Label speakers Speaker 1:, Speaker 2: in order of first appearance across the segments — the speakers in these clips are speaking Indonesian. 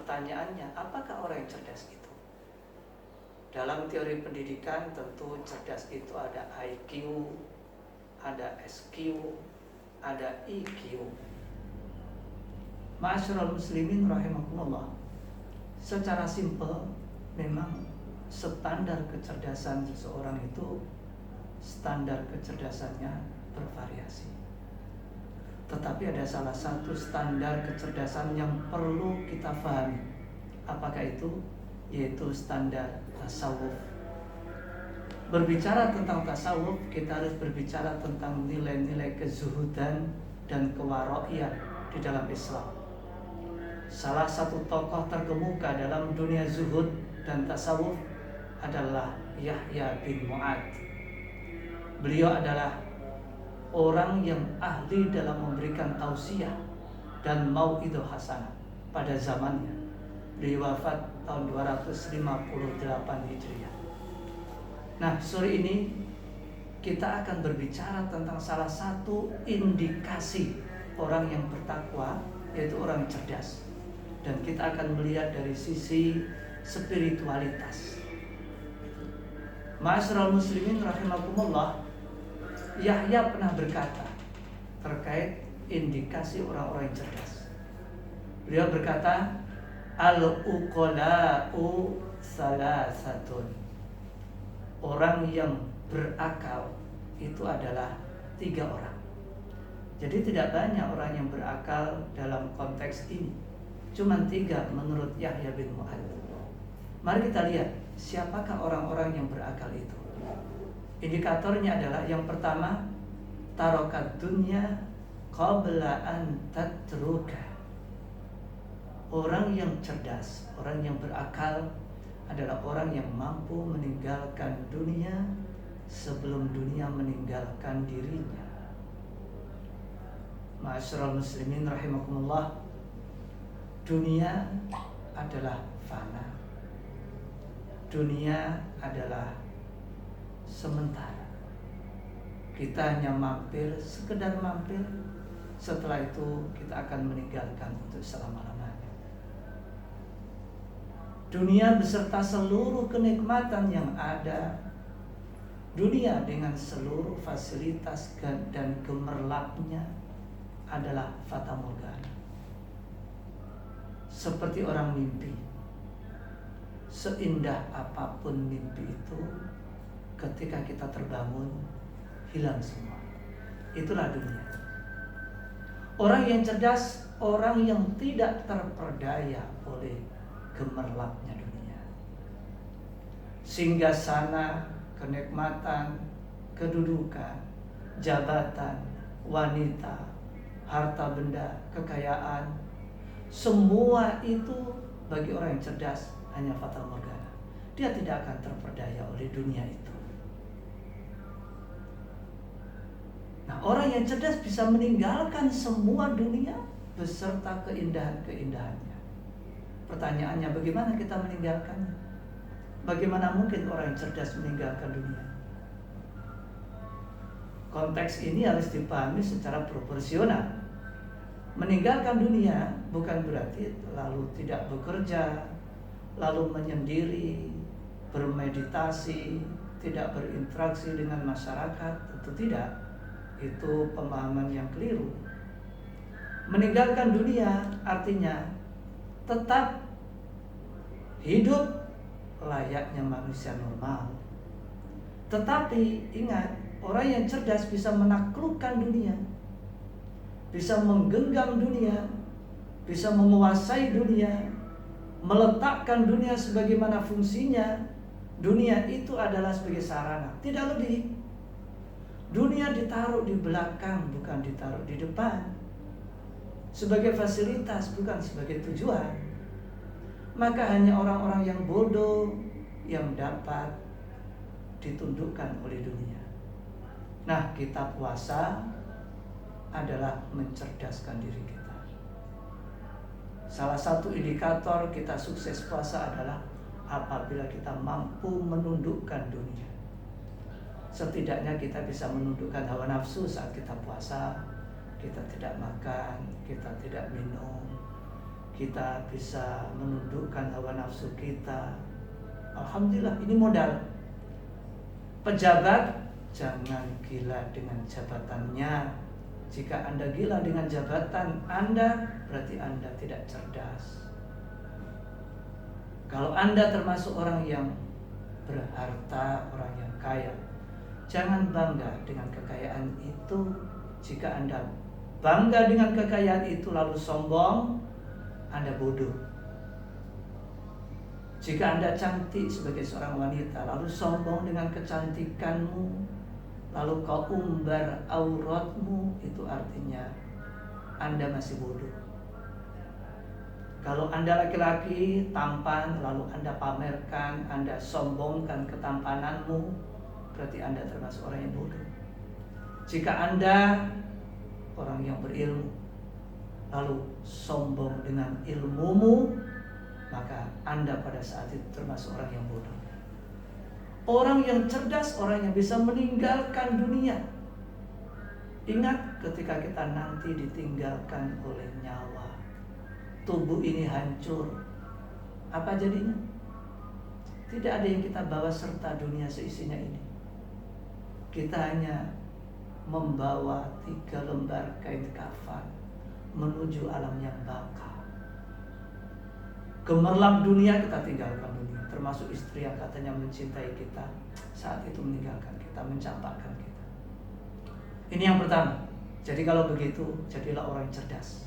Speaker 1: pertanyaannya, apakah orang yang cerdas itu? Dalam teori pendidikan tentu cerdas itu ada IQ, ada SQ, ada EQ. Ma'asyiral muslimin rahimakumullah. Secara simpel memang standar kecerdasan seseorang itu standar kecerdasannya bervariasi. Tetapi ada salah satu standar kecerdasan yang perlu kita pahami. Apakah itu? Yaitu standar tasawuf. Berbicara tentang tasawuf, kita harus berbicara tentang nilai-nilai kezuhudan dan kewaroian di dalam Islam. Salah satu tokoh terkemuka dalam dunia zuhud dan tasawuf adalah Yahya bin Mu'ad. Beliau adalah orang yang ahli dalam memberikan tausiah dan mau'idhah hasanah pada zamannya. Beliau wafat tahun 258 Hijriah. Nah, sore ini kita akan berbicara tentang salah satu indikasi orang yang bertakwa, yaitu orang cerdas. Dan kita akan melihat dari sisi spiritualitas. Ma'asyiral muslimin rahimakumullah, Yahya pernah berkata terkait indikasi orang-orang yang cerdas. Beliau berkata, al-uqala'u salasatun. Orang yang berakal itu adalah 3 orang. Jadi tidak banyak orang yang berakal dalam konteks ini. Cuma 3 menurut Yahya bin Mu'ad. Mari kita lihat siapakah orang-orang yang berakal itu. Indikatornya adalah yang pertama, tarokat dunya qabla an tatruka. Orang yang cerdas, orang yang berakal adalah orang yang mampu meninggalkan dunia sebelum dunia meninggalkan dirinya. Ma'asyiral muslimin rahimakumullah, dunia adalah fana. Dunia adalah sementara. Kita hanya mampir, sekedar mampir. Setelah itu kita akan meninggalkan untuk selama-lamanya. Dunia beserta seluruh kenikmatan yang ada, dunia dengan seluruh fasilitas dan gemerlapnya adalah fata morgana. Seperti orang mimpi. Seindah apapun mimpi itu, ketika kita terbangun, hilang semua. Itulah dunia. Orang yang cerdas, orang yang tidak terperdaya oleh gemerlapnya dunia. Singgasana, kenikmatan, kedudukan, jabatan, wanita, harta benda, kekayaan, semua itu bagi orang yang cerdas hanya fata morgana. Dia tidak akan terperdaya oleh dunia itu. Nah, orang yang cerdas bisa meninggalkan semua dunia beserta keindahan-keindahannya. Pertanyaannya, bagaimana kita meninggalkannya? Bagaimana mungkin orang yang cerdas meninggalkan dunia? Konteks ini harus dipahami secara proporsional. Meninggalkan dunia bukan berarti lalu tidak bekerja, lalu menyendiri, bermeditasi, tidak berinteraksi dengan masyarakat. Tentu tidak. Itu pemahaman yang keliru. Meninggalkan dunia artinya tetap hidup layaknya manusia normal. Tetapi ingat, orang yang cerdas bisa menaklukkan dunia, bisa menggenggam dunia, bisa menguasai dunia, meletakkan dunia sebagaimana fungsinya. Dunia itu adalah sebagai sarana, tidak lebih. Dunia ditaruh di belakang, bukan ditaruh di depan. Sebagai fasilitas, bukan sebagai tujuan. Maka hanya orang-orang yang bodoh yang dapat ditundukkan oleh dunia. Nah, kita puasa adalah mencerdaskan diri kita. Salah satu indikator kita sukses puasa adalah apabila kita mampu menundukkan dunia. Setidaknya kita bisa menundukkan hawa nafsu saat kita puasa. Kita tidak makan, kita tidak minum, kita bisa menundukkan hawa nafsu kita. Alhamdulillah, ini modal. Pejabat, jangan gila dengan jabatannya. Jika Anda gila dengan jabatan Anda, berarti Anda tidak cerdas. Kalau Anda termasuk orang yang berharta, orang yang kaya, jangan bangga dengan kekayaan itu. Jika Anda bangga dengan kekayaan itu lalu sombong, Anda bodoh. Jika Anda cantik sebagai seorang wanita lalu sombong dengan kecantikanmu, lalu kau umbar auratmu, itu artinya Anda masih bodoh. Kalau Anda laki-laki tampan lalu Anda pamerkan, Anda sombongkan ketampananmu, berarti Anda termasuk orang yang bodoh. Jika Anda orang yang berilmu lalu sombong dengan ilmumu, maka Anda pada saat itu termasuk orang yang bodoh. Orang yang cerdas, orang yang bisa meninggalkan dunia. Ingat ketika kita nanti ditinggalkan oleh nyawa, tubuh ini hancur, apa jadinya? Tidak ada yang kita bawa serta dunia seisinya ini. Kita hanya membawa 3 lembar kain kafan menuju alam yang baka. Gemerlap dunia, kita tinggalkan dunia. Termasuk istri yang katanya mencintai kita, saat itu meninggalkan kita, mencampakkan kita. Ini yang pertama. Jadi kalau begitu, jadilah orang cerdas.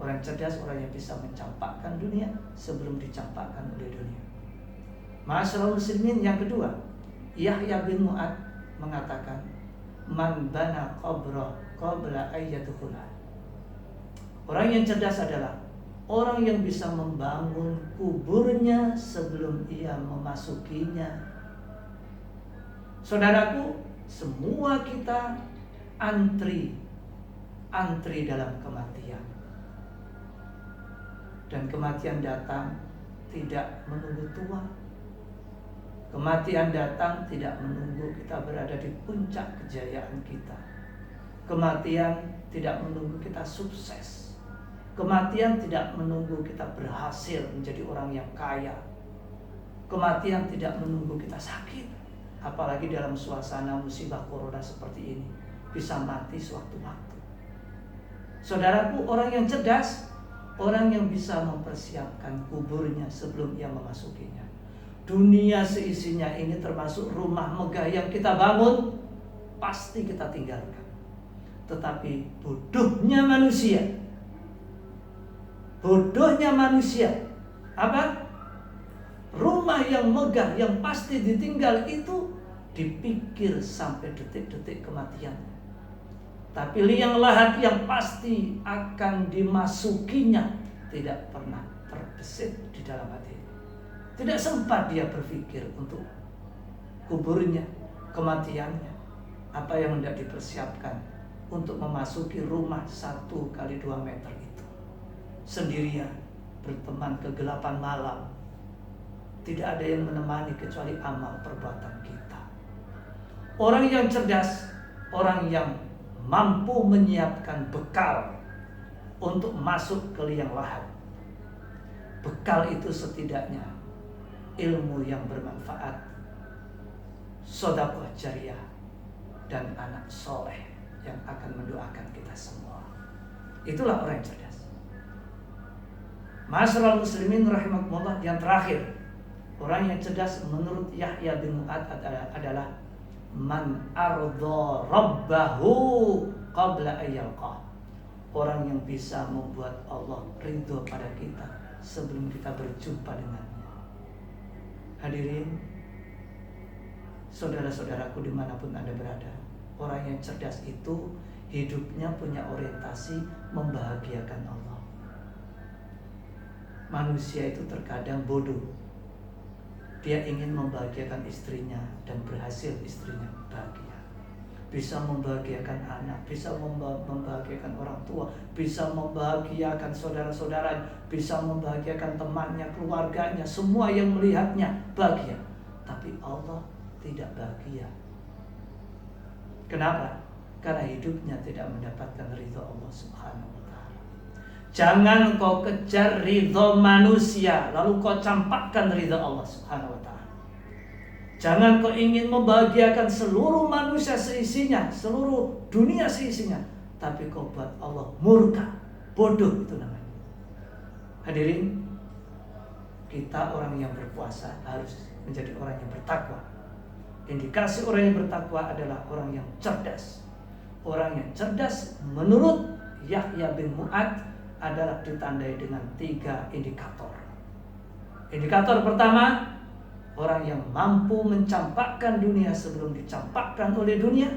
Speaker 1: Orang cerdas, orang yang bisa mencampakkan dunia sebelum dicampakkan oleh dunia. Ma'asyiral muslimin, yang kedua, Yahya bin Mu'ad mengatakan, man bana qabrah qabla ayyadkhula. Orang yang cerdas adalah orang yang bisa membangun kuburnya sebelum ia memasukinya. Saudaraku, semua kita antri dalam kematian. Dan kematian datang tidak menunggu tua. Kematian datang tidak menunggu kita berada di puncak kejayaan kita. Kematian tidak menunggu kita sukses. Kematian tidak menunggu kita berhasil menjadi orang yang kaya. Kematian tidak menunggu kita sakit. Apalagi dalam suasana musibah corona seperti ini, bisa mati sewaktu-waktu. Saudaraku, orang yang cerdas, orang yang bisa mempersiapkan kuburnya sebelum ia memasukinya. Dunia seisinya ini termasuk rumah megah yang kita bangun, pasti kita tinggalkan. Tetapi bodohnya manusia, apa? Rumah yang megah yang pasti ditinggal itu dipikir sampai detik-detik kematian. Tapi liang lahat yang pasti akan dimasukinya tidak pernah terbesit di dalam hati. Tidak sempat dia berpikir untuk kuburnya, kematiannya. Apa yang hendak dipersiapkan untuk memasuki rumah 1x2 meter itu. Sendirian, berteman kegelapan malam. Tidak ada yang menemani kecuali amal perbuatan kita. Orang yang cerdas, orang yang mampu menyiapkan bekal untuk masuk ke liang lahat. Bekal itu setidaknya ilmu yang bermanfaat, sedekah jariah, dan anak soleh yang akan mendoakan kita semua. Itulah orang yang cerdas. Ma'asyiral muslimin rahimakumullah, yang terakhir, orang yang cerdas menurut Yahya bin Mu'ad adalah man arda rabbahu qabla ayyalqah. Orang yang bisa membuat Allah ridho pada kita sebelum kita berjumpa dengannya. Hadirin, saudara-saudaraku dimanapun Anda berada, orang yang cerdas itu hidupnya punya orientasi membahagiakan Allah. Manusia itu terkadang bodoh. Dia ingin membahagiakan istrinya dan berhasil istrinya bahagia. Bisa membahagiakan anak, bisa membahagiakan orang tua, bisa membahagiakan saudara-saudara, bisa membahagiakan temannya, keluarganya, semua yang melihatnya bahagia. Tapi Allah tidak bahagia. Kenapa? Karena hidupnya tidak mendapatkan ridha Allah Subhanahu wa ta'ala. Jangan kau kejar ridho manusia lalu kau campakkan ridho Allah Subhanahu wa ta'ala. Jangan kau ingin membahagiakan seluruh manusia seisinya, seluruh dunia seisinya, tapi kau buat Allah murka. Bodoh itu namanya. Hadirin, kita orang yang berpuasa harus menjadi orang yang bertakwa. Indikasi orang yang bertakwa adalah orang yang cerdas. Orang yang cerdas menurut Yahya bin Mu'ad adalah ditandai dengan 3 indikator. Indikator pertama, orang yang mampu mencampakkan dunia sebelum dicampakkan oleh dunia.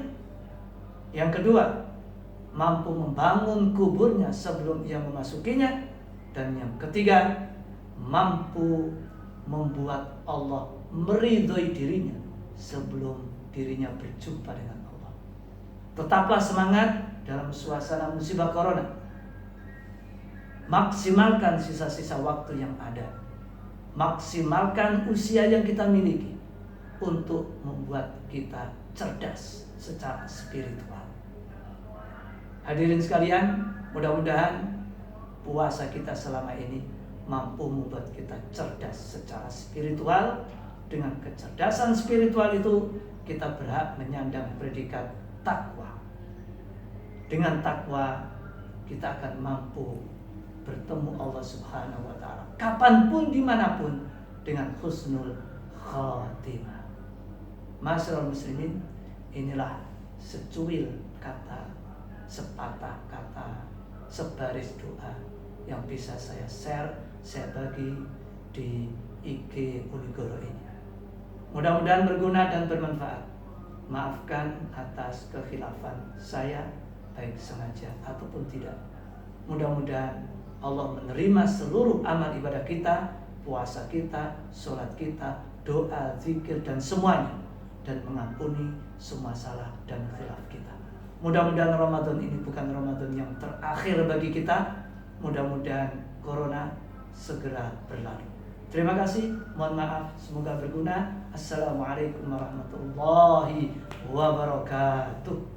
Speaker 1: Yang kedua, mampu membangun kuburnya sebelum ia memasukinya. Dan yang ketiga, mampu membuat Allah meridhoi dirinya sebelum dirinya berjumpa dengan Allah. Tetaplah semangat dalam suasana musibah corona. Maksimalkan sisa-sisa waktu yang ada. Maksimalkan usia yang kita miliki untuk membuat kita cerdas secara spiritual. Hadirin sekalian, mudah-mudahan puasa kita selama ini mampu membuat kita cerdas secara spiritual. Dengan kecerdasan spiritual itu kita berhak menyandang predikat takwa. Dengan takwa kita akan mampu bertemu Allah Subhanahu wa ta'ala kapanpun, dimanapun, dengan husnul khatimah. Masyaallah muslimin, inilah secuil kata, sepatah kata, sebaris doa yang bisa saya share, saya bagi di IG Unigoro ini. Mudah-mudahan berguna dan bermanfaat. Maafkan atas kekhilafan saya, baik sengaja ataupun tidak. Mudah-mudahan Allah menerima seluruh amal ibadah kita, puasa kita, sholat kita, doa, zikir, dan semuanya, dan mengampuni semua salah dan khilaf kita. Mudah-mudahan Ramadan ini bukan Ramadan yang terakhir bagi kita. Mudah-mudahan corona segera berlalu. Terima kasih, mohon maaf, semoga berguna. Assalamualaikum warahmatullahi wabarakatuh.